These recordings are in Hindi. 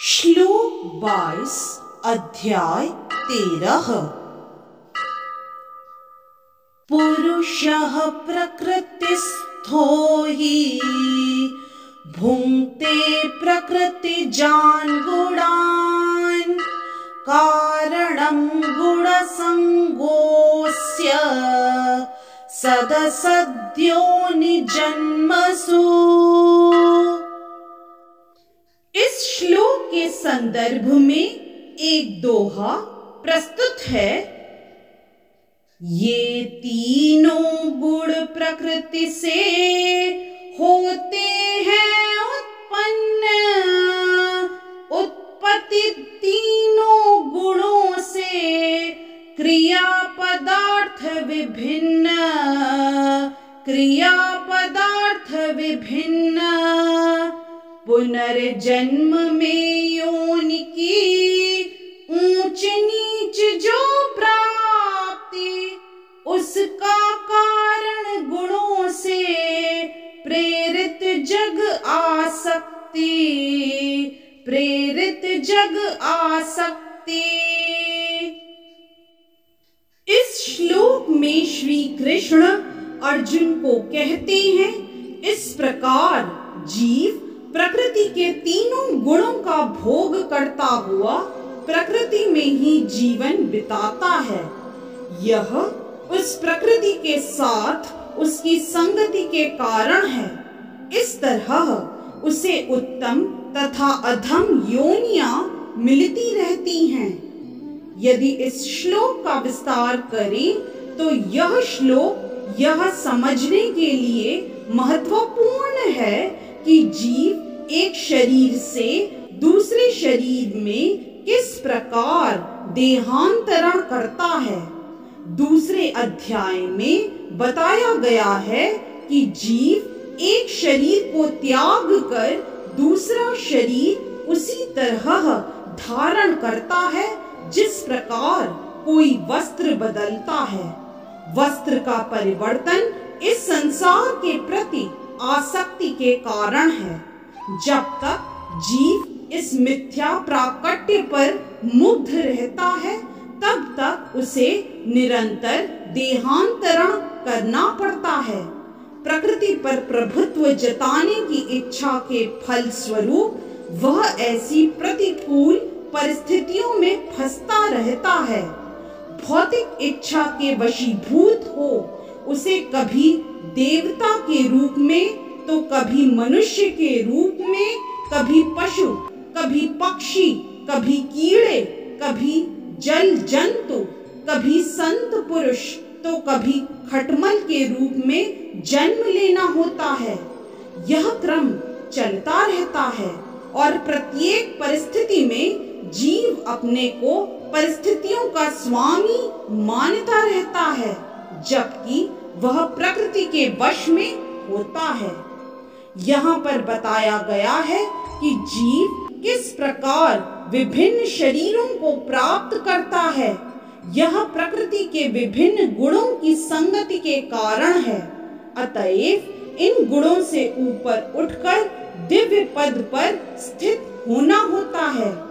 श्लोक 22 अध्याय 13। पुरुषः प्रकृतिस्थो हि भुङ्क्ते प्रकृतिजान् गुणान् कारणं गुणसङ्गोऽस्य सदसद्योनिजन्मसु। इस श्लोक के संदर्भ में एक दोहा प्रस्तुत है। ये तीनों गुण प्रकृति से होते हैं उत्पन्न, उत्पत्ति तीनों गुणों से क्रिया पदार्थ विभिन्न, क्रिया पदार्थ विभिन्न। पुनर्जन्म में योनि की ऊंच नीच जो प्राप्ति, उसका कारण गुणों से प्रेरित जग आसक्ति, प्रेरित जग आसक्ति। इस श्लोक में श्री कृष्ण अर्जुन को कहते हैं, इस प्रकार जीव प्रकृति के तीनों गुणों का भोग करता हुआ प्रकृति में ही जीवन बिताता है। यह उस प्रकृति के साथ उसकी संगति के कारण है। इस तरह उसे उत्तम तथा अधम योनियां मिलती रहती हैं। यदि इस श्लोक का विस्तार करें तो यह श्लोक यह समझने के लिए महत्वपूर्ण है कि जीव एक शरीर से दूसरे शरीर में किस प्रकार देहांतरण करता है। दूसरे अध्याय में बताया गया है कि जीव एक शरीर को त्याग कर दूसरा शरीर उसी तरह धारण करता है जिस प्रकार कोई वस्त्र बदलता है। वस्त्र का परिवर्तन इस संसार के प्रति आसक्ति के कारण है। जब तक जीव इस मिथ्या प्राकट्य पर मुग्ध रहता है तब तक उसे निरंतर देहांतरण करना पड़ता है। प्रकृति पर प्रभुत्व जताने की इच्छा के फल स्वरूप वह ऐसी प्रतिकूल परिस्थितियों में फंसता रहता है। भौतिक इच्छा के वशीभूत हो उसे कभी देवता के रूप में तो कभी मनुष्य के रूप में, कभी पशु, कभी पक्षी, कभी कीड़े, कभी जल जंतु, कभी संत पुरुष तो कभी खटमल के रूप में जन्म लेना होता है। यह क्रम चलता रहता है और प्रत्येक परिस्थिति में जीव अपने को परिस्थितियों का स्वामी मानता रहता है, जबकि वह प्रकृति के वश में होता है। यहाँ पर बताया गया है कि जीव किस प्रकार विभिन्न शरीरों को प्राप्त करता है। यह प्रकृति के विभिन्न गुणों की संगति के कारण है। अतएव इन गुणों से ऊपर उठकर दिव्य पद पर स्थित होना होता है।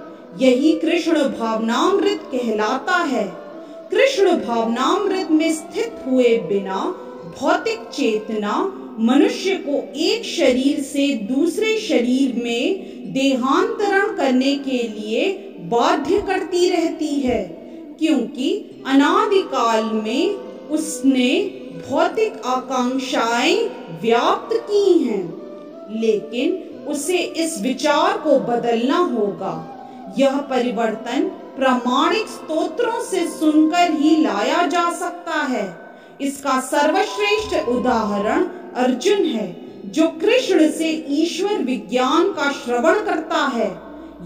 यही कृष्ण भावनामृत कहलाता है। कृष्ण भावनामृत में स्थित हुए बिना भौतिक चेतना मनुष्य को एक शरीर से दूसरे शरीर में देहांतरण करने के लिए बाध्य करती रहती है, क्योंकि अनादिकाल में उसने भौतिक आकांक्षाएं व्याप्त की हैं। लेकिन उसे इस विचार को बदलना होगा। यह परिवर्तन प्रामाणिक स्तोत्रों से सुनकर ही लाया जा सकता है। इसका सर्वश्रेष्ठ उदाहरण अर्जुन है, जो कृष्ण से ईश्वर विज्ञान का श्रवण करता है।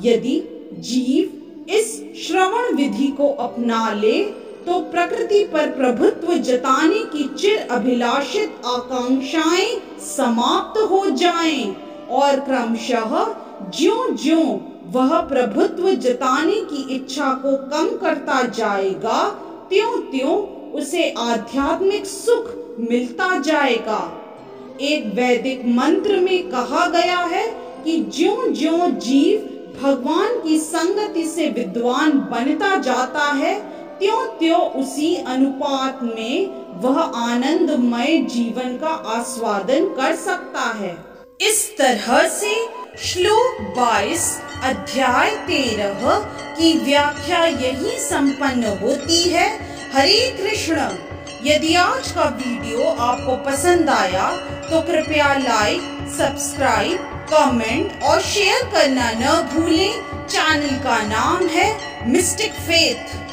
यदि जीव इस श्रवण विधि को अपना ले तो प्रकृति पर प्रभुत्व जताने की चिर अभिलाषित आकांक्षाएं समाप्त हो जाएं और क्रमशः ज्यों-ज्यों वह प्रभुत्व जताने की इच्छा को कम करता जाएगा, त्यों-त्यों उसे आध्यात्मिक सुख मिलता जाएगा। एक वैदिक मंत्र में कहा गया है कि ज्यों-ज्यों जीव भगवान की संगति से विद्वान बनता जाता है, त्यों-त्यों उसी अनुपात में वह आनंदमय जीवन का आस्वादन कर सकता है। इस तरह से श्लोक 22 अध्याय 13 की व्याख्या यही संपन्न होती है। हरे कृष्ण। यदि आज का वीडियो आपको पसंद आया तो कृपया लाइक, सब्सक्राइब, कमेंट और शेयर करना न भूलें। चैनल का नाम है मिस्टिक फेथ।